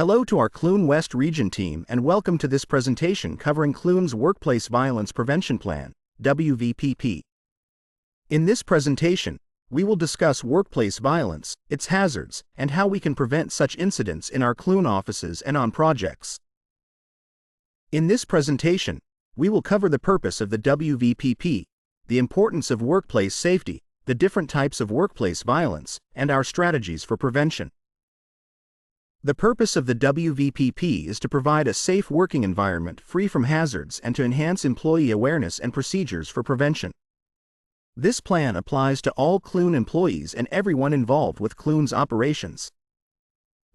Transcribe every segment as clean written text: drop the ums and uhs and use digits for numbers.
Hello to our Clune West Region team and welcome to this presentation covering Clune's Workplace Violence Prevention Plan, Wvpp. In this presentation, we will discuss workplace violence, its hazards, and how we can prevent such incidents in our Clune offices and on projects. In this presentation, we will cover the purpose of the Wvpp, the importance of workplace safety, the different types of workplace violence, and our strategies for prevention. The purpose of the Wvpp is to provide a safe working environment free from hazards and to enhance employee awareness and procedures for prevention. This plan applies to all Clune employees and everyone involved with Clune's operations.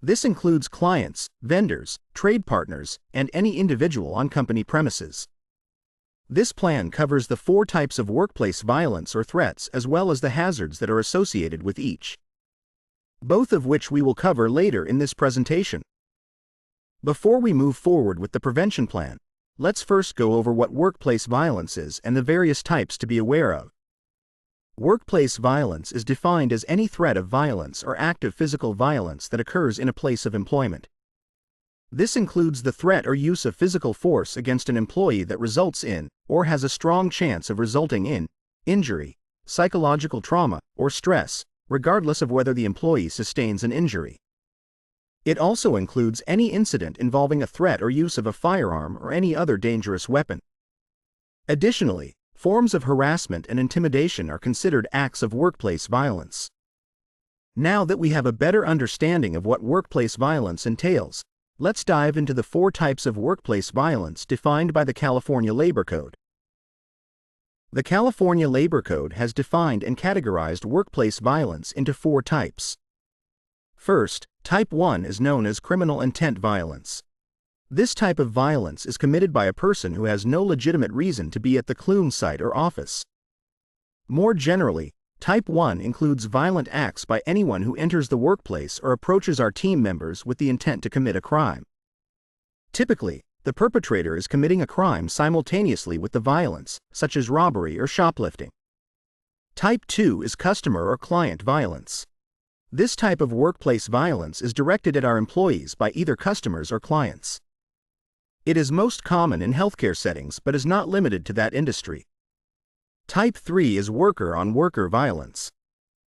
This includes clients, vendors, trade partners, and any individual on company premises. This plan covers the 4 types of workplace violence or threats as well as the hazards that are associated with each, both of which we will cover later in this presentation. Before we move forward with the prevention plan, let's first go over what workplace violence is and the various types to be aware of. Workplace violence is defined as any threat of violence or act of physical violence that occurs in a place of employment. This includes the threat or use of physical force against an employee that results in, or has a strong chance of resulting in, injury, psychological trauma, or stress, regardless of whether the employee sustains an injury. It also includes any incident involving a threat or use of a firearm or any other dangerous weapon. Additionally, forms of harassment and intimidation are considered acts of workplace violence. Now that we have a better understanding of what workplace violence entails, let's dive into the 4 types of workplace violence defined by the California Labor Code. The California Labor Code has defined and categorized workplace violence into 4 types. First, Type 1 is known as criminal intent violence. This type of violence is committed by a person who has no legitimate reason to be at the Clune site or office. More generally, Type 1 includes violent acts by anyone who enters the workplace or approaches our team members with the intent to commit a crime. Typically, the perpetrator is committing a crime simultaneously with the violence, such as robbery or shoplifting. Type 2 is customer or client violence. This type of workplace violence is directed at our employees by either customers or clients. It is most common in healthcare settings but is not limited to that industry. Type 3 is worker-on-worker violence.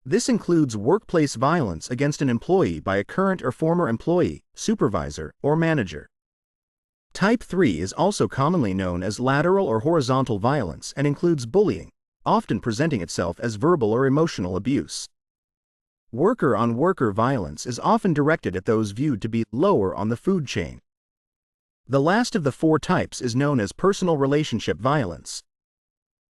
This includes workplace violence against an employee by a current or former employee, supervisor, or manager. Type 3 is also commonly known as lateral or horizontal violence and includes bullying, often presenting itself as verbal or emotional abuse. Worker-on-worker violence is often directed at those viewed to be lower on the food chain. The last of the 4 types is known as personal relationship violence.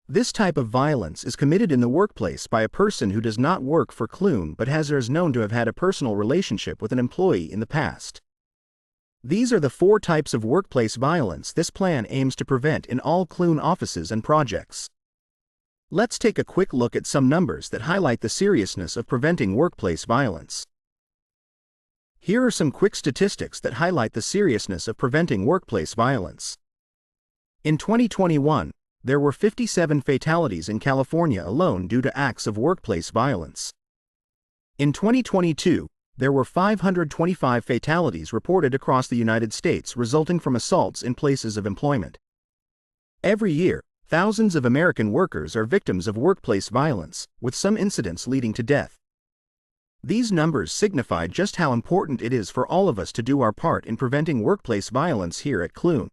This type of violence is committed in the workplace by a person who does not work for Clune but is known to have had a personal relationship with an employee in the past. These are the 4 types of workplace violence this plan aims to prevent in all Clune offices and projects. Let's take a quick look at some numbers that highlight the seriousness of preventing workplace violence. Here are some quick statistics that highlight the seriousness of preventing workplace violence. In 2021, there were 57 fatalities in California alone due to acts of workplace violence. In 2022, there were 525 fatalities reported across the United States resulting from assaults in places of employment. Every year, thousands of American workers are victims of workplace violence, with some incidents leading to death. These numbers signify just how important it is for all of us to do our part in preventing workplace violence here at Clune.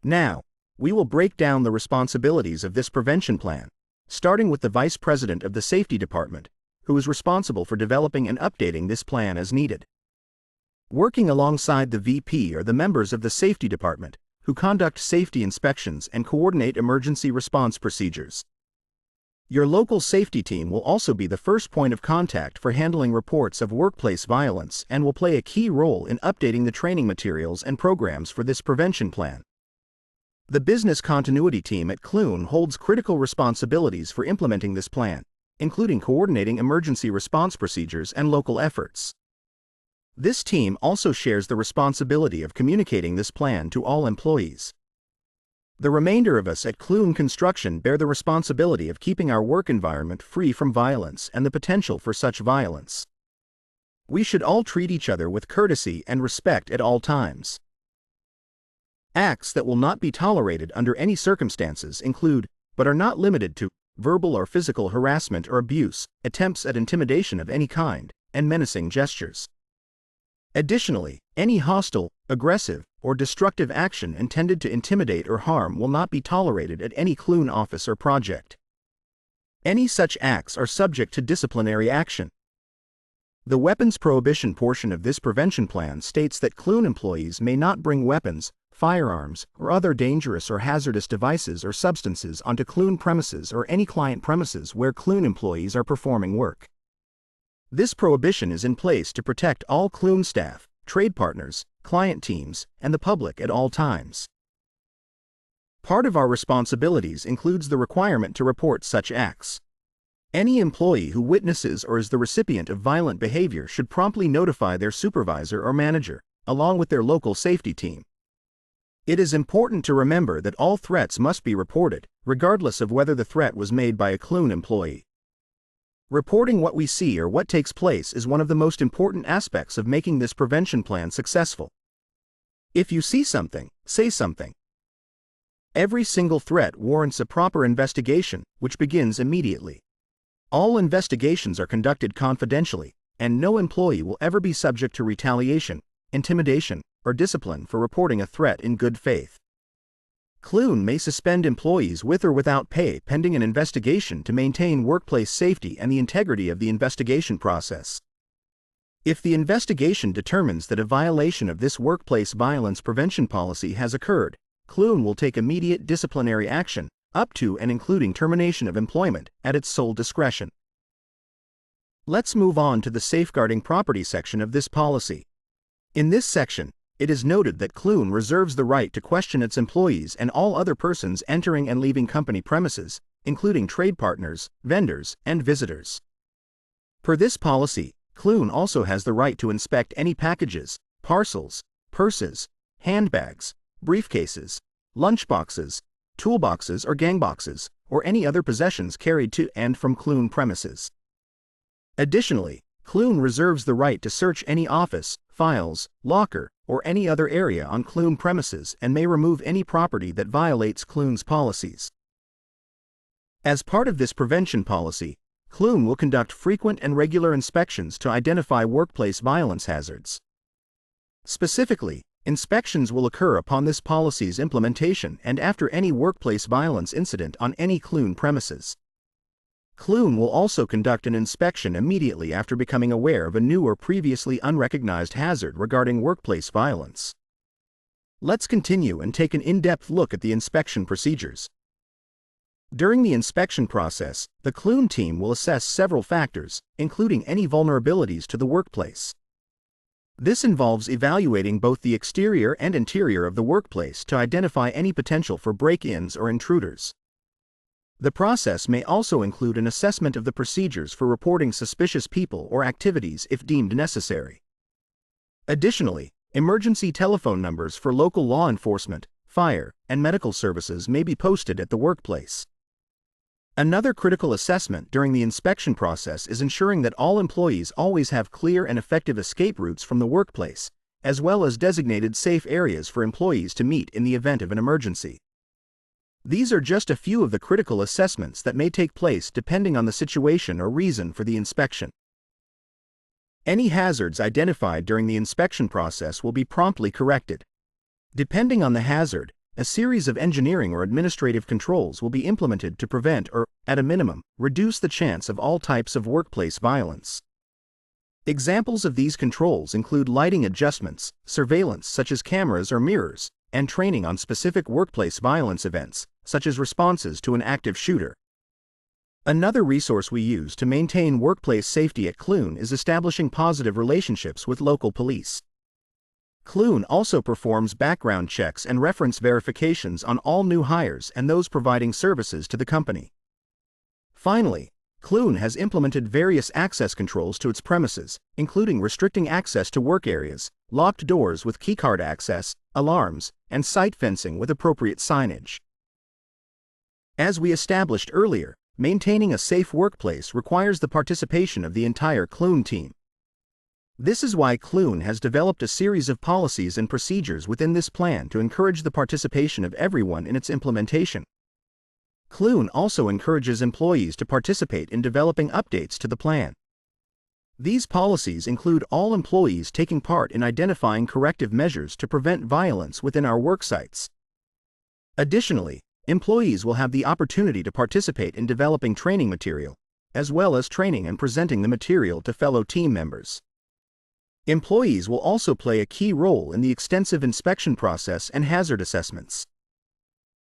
Now, we will break down the responsibilities of this prevention plan, starting with the Vice President of the Safety Department, who is responsible for developing and updating this plan as needed. Working alongside the VP are the members of the Safety Department, who conduct safety inspections and coordinate emergency response procedures. Your local safety team will also be the first point of contact for handling reports of workplace violence and will play a key role in updating the training materials and programs for this prevention plan. The business continuity team at Clune holds critical responsibilities for implementing this plan, including coordinating emergency response procedures and local efforts. This team also shares the responsibility of communicating this plan to all employees. The remainder of us at Clune Construction bear the responsibility of keeping our work environment free from violence and the potential for such violence. We should all treat each other with courtesy and respect at all times. Acts that will not be tolerated under any circumstances include, but are not limited to, verbal or physical harassment or abuse, attempts at intimidation of any kind, and menacing gestures. Additionally, any hostile, aggressive, or destructive action intended to intimidate or harm will not be tolerated at any Clune office or project. Any such acts are subject to disciplinary action. The weapons prohibition portion of this prevention plan states that Clune employees may not bring weapons, firearms, or other dangerous or hazardous devices or substances onto Clune premises or any client premises where Clune employees are performing work. This prohibition is in place to protect all Clune staff, trade partners, client teams, and the public at all times. Part of our responsibilities includes the requirement to report such acts. Any employee who witnesses or is the recipient of violent behavior should promptly notify their supervisor or manager, along with their local safety team. It is important to remember that all threats must be reported, regardless of whether the threat was made by a Clune employee. Reporting what we see or what takes place is one of the most important aspects of making this prevention plan successful. If you see something, say something. Every single threat warrants a proper investigation, which begins immediately. All investigations are conducted confidentially, and no employee will ever be subject to retaliation, intimidation, or discipline for reporting a threat in good faith. Clune may suspend employees with or without pay pending an investigation to maintain workplace safety and the integrity of the investigation process. If the investigation determines that a violation of this workplace violence prevention policy has occurred, Clune will take immediate disciplinary action, up to and including termination of employment, at its sole discretion. Let's move on to the safeguarding property section of this policy. In this section, it is noted that Clune reserves the right to question its employees and all other persons entering and leaving company premises, including trade partners, vendors, and visitors. Per this policy, Clune also has the right to inspect any packages, parcels, purses, handbags, briefcases, lunchboxes, toolboxes or gangboxes, or any other possessions carried to and from Clune premises. Additionally, Clune reserves the right to search any office, files, locker, or any other area on Clune premises and may remove any property that violates Clune's policies. As part of this prevention policy, Clune will conduct frequent and regular inspections to identify workplace violence hazards. Specifically, inspections will occur upon this policy's implementation and after any workplace violence incident on any Clune premises. Clune will also conduct an inspection immediately after becoming aware of a new or previously unrecognized hazard regarding workplace violence. Let's continue and take an in-depth look at the inspection procedures. During the inspection process, the Clune team will assess several factors, including any vulnerabilities to the workplace. This involves evaluating both the exterior and interior of the workplace to identify any potential for break-ins or intruders. The process may also include an assessment of the procedures for reporting suspicious people or activities if deemed necessary. Additionally, emergency telephone numbers for local law enforcement, fire, and medical services may be posted at the workplace. Another critical assessment during the inspection process is ensuring that all employees always have clear and effective escape routes from the workplace, as well as designated safe areas for employees to meet in the event of an emergency. These are just a few of the critical assessments that may take place depending on the situation or reason for the inspection. Any hazards identified during the inspection process will be promptly corrected. Depending on the hazard, a series of engineering or administrative controls will be implemented to prevent or, at a minimum, reduce the chance of all types of workplace violence. Examples of these controls include lighting adjustments, surveillance such as cameras or mirrors, and training on specific workplace violence events, such as responses to an active shooter. Another resource we use to maintain workplace safety at Clune is establishing positive relationships with local police. Clune also performs background checks and reference verifications on all new hires and those providing services to the company. Finally, Clune has implemented various access controls to its premises, including restricting access to work areas, locked doors with keycard access, alarms, and site fencing with appropriate signage. As we established earlier, maintaining a safe workplace requires the participation of the entire Clune team. This is why Clune has developed a series of policies and procedures within this plan to encourage the participation of everyone in its implementation. Clune also encourages employees to participate in developing updates to the plan. These policies include all employees taking part in identifying corrective measures to prevent violence within our work sites. Additionally, employees will have the opportunity to participate in developing training material, as well as training and presenting the material to fellow team members. Employees will also play a key role in the extensive inspection process and hazard assessments.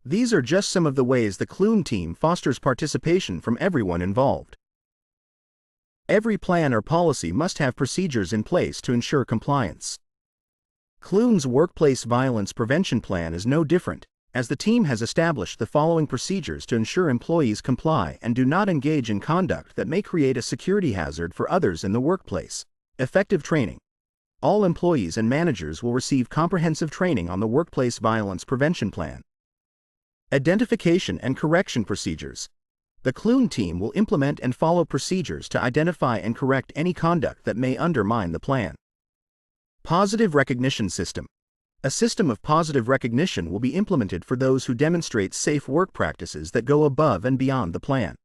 These are just some of the ways the Clune team fosters participation from everyone involved. Every plan or policy must have procedures in place to ensure compliance. Clune's Workplace Violence Prevention Plan is no different, as the team has established the following procedures to ensure employees comply and do not engage in conduct that may create a security hazard for others in the workplace. Effective training. All employees and managers will receive comprehensive training on the Workplace Violence Prevention Plan. Identification and correction procedures. The Clune team will implement and follow procedures to identify and correct any conduct that may undermine the plan. Positive recognition system. A system of positive recognition will be implemented for those who demonstrate safe work practices that go above and beyond the plan.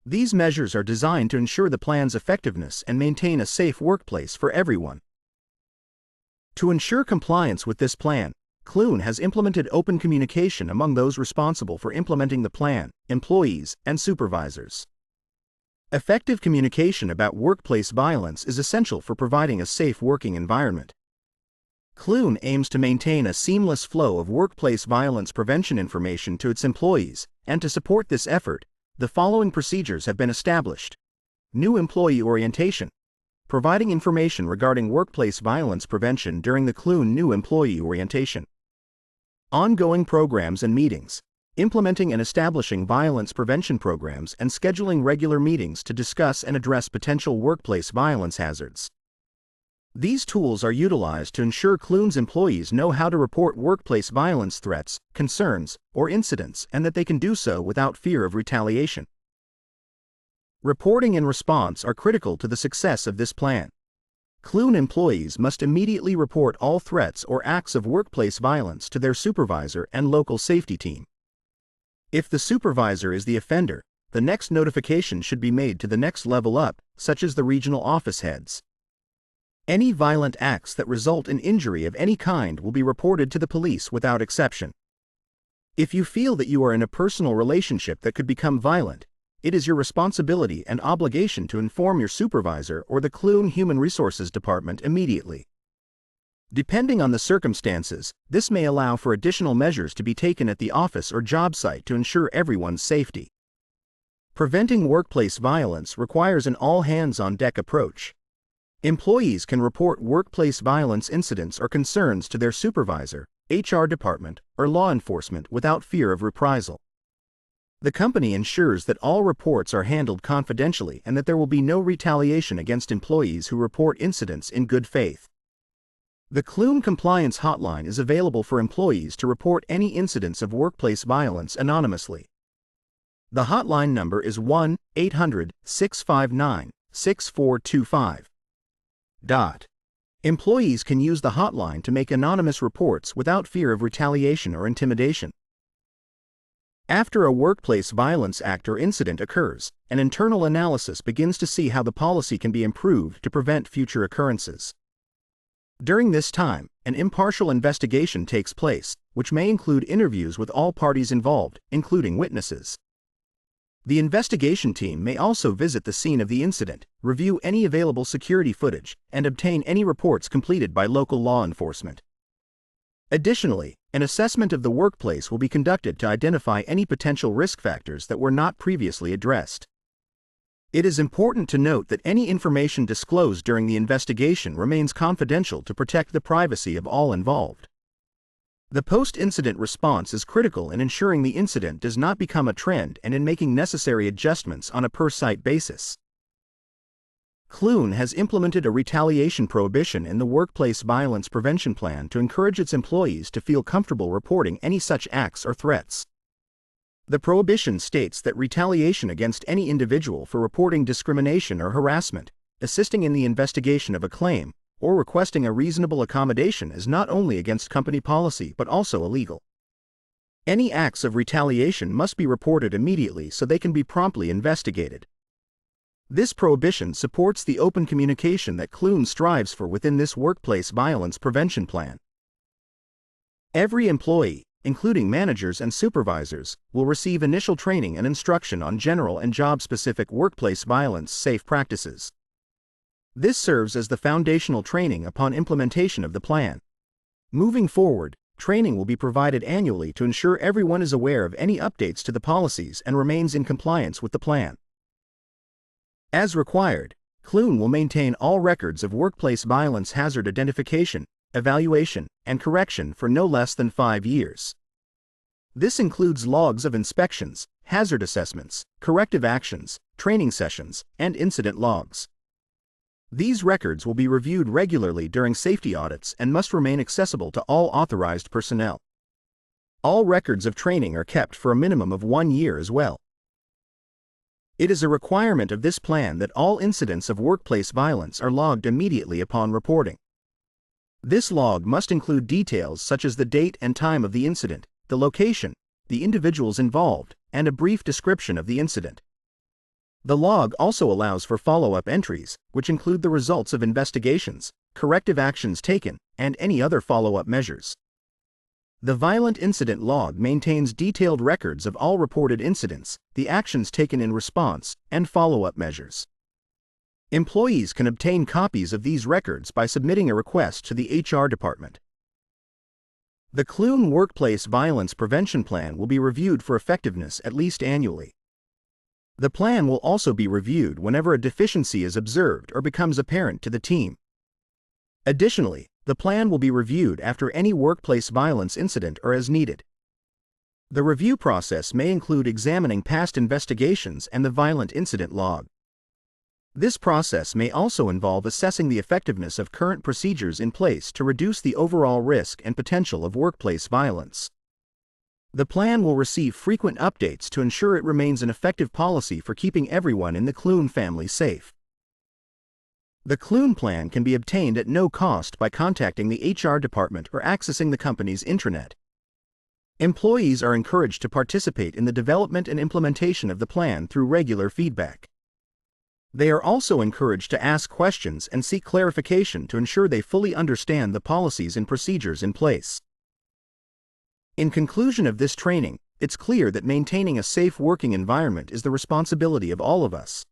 These measures are designed to ensure the plan's effectiveness and maintain a safe workplace for everyone. To ensure compliance with this plan, Clune has implemented open communication among those responsible for implementing the plan, employees, and supervisors. Effective communication about workplace violence is essential for providing a safe working environment. Clune aims to maintain a seamless flow of workplace violence prevention information to its employees, and to support this effort, the following procedures have been established. New employee orientation. Providing information regarding workplace violence prevention during the Clune new employee orientation. Ongoing programs and meetings. Implementing and establishing violence prevention programs and scheduling regular meetings to discuss and address potential workplace violence hazards. These tools are utilized to ensure Clune's employees know how to report workplace violence threats, concerns, or incidents, and that they can do so without fear of retaliation. Reporting and response are critical to the success of this plan. Clune employees must immediately report all threats or acts of workplace violence to their supervisor and local safety team. If the supervisor is the offender, the next notification should be made to the next level up, such as the regional office heads. Any violent acts that result in injury of any kind will be reported to the police without exception. If you feel that you are in a personal relationship that could become violent, it is your responsibility and obligation to inform your supervisor or the Clune Human Resources Department immediately. Depending on the circumstances, this may allow for additional measures to be taken at the office or job site to ensure everyone's safety. Preventing workplace violence requires an all-hands-on-deck approach. Employees can report workplace violence incidents or concerns to their supervisor, HR department, or law enforcement without fear of reprisal. The company ensures that all reports are handled confidentially and that there will be no retaliation against employees who report incidents in good faith. The Clune Compliance Hotline is available for employees to report any incidents of workplace violence anonymously. The hotline number is 1-800-659-6425. Employees can use the hotline to make anonymous reports without fear of retaliation or intimidation. After a workplace violence act or incident occurs, an internal analysis begins to see how the policy can be improved to prevent future occurrences. During this time, an impartial investigation takes place, which may include interviews with all parties involved, including witnesses. The investigation team may also visit the scene of the incident, review any available security footage, and obtain any reports completed by local law enforcement. Additionally, an assessment of the workplace will be conducted to identify any potential risk factors that were not previously addressed. It is important to note that any information disclosed during the investigation remains confidential to protect the privacy of all involved. The post-incident response is critical in ensuring the incident does not become a trend and in making necessary adjustments on a per-site basis. Clune has implemented a retaliation prohibition in the Workplace Violence Prevention Plan to encourage its employees to feel comfortable reporting any such acts or threats. The prohibition states that retaliation against any individual for reporting discrimination or harassment, assisting in the investigation of a claim, or requesting a reasonable accommodation is not only against company policy but also illegal. Any acts of retaliation must be reported immediately so they can be promptly investigated. This prohibition supports the open communication that Clune strives for within this workplace violence prevention plan. Every employee, including managers and supervisors, will receive initial training and instruction on general and job-specific workplace violence safe practices. This serves as the foundational training upon implementation of the plan. Moving forward, training will be provided annually to ensure everyone is aware of any updates to the policies and remains in compliance with the plan. As required, Clune will maintain all records of workplace violence hazard identification, evaluation, and correction for no less than 5 years. This includes logs of inspections, hazard assessments, corrective actions, training sessions, and incident logs. These records will be reviewed regularly during safety audits and must remain accessible to all authorized personnel. All records of training are kept for a minimum of 1 year as well. It is a requirement of this plan that all incidents of workplace violence are logged immediately upon reporting. This log must include details such as the date and time of the incident, the location, the individuals involved, and a brief description of the incident. The log also allows for follow-up entries, which include the results of investigations, corrective actions taken, and any other follow-up measures. The violent incident log maintains detailed records of all reported incidents, the actions taken in response, and follow-up measures. Employees can obtain copies of these records by submitting a request to the HR department. The Clune Workplace Violence Prevention Plan will be reviewed for effectiveness at least annually. The plan will also be reviewed whenever a deficiency is observed or becomes apparent to the team. Additionally, the plan will be reviewed after any workplace violence incident or as needed. The review process may include examining past investigations and the violent incident log. This process may also involve assessing the effectiveness of current procedures in place to reduce the overall risk and potential of workplace violence. The plan will receive frequent updates to ensure it remains an effective policy for keeping everyone in the Clune family safe. The Clune plan can be obtained at no cost by contacting the HR department or accessing the company's intranet. Employees are encouraged to participate in the development and implementation of the plan through regular feedback. They are also encouraged to ask questions and seek clarification to ensure they fully understand the policies and procedures in place. In conclusion of this training, it's clear that maintaining a safe working environment is the responsibility of all of us.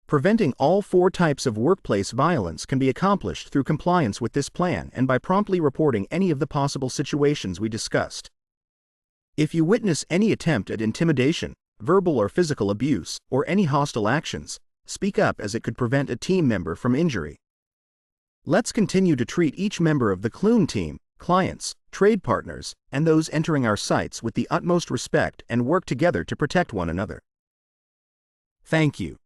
Preventing all 4 types of workplace violence can be accomplished through compliance with this plan and by promptly reporting any of the possible situations we discussed. If you witness any attempt at intimidation, verbal or physical abuse, or any hostile actions, speak up as it could prevent a team member from injury. Let's continue to treat each member of the Clune team, clients, trade partners, and those entering our sites with the utmost respect and work together to protect one another. Thank you.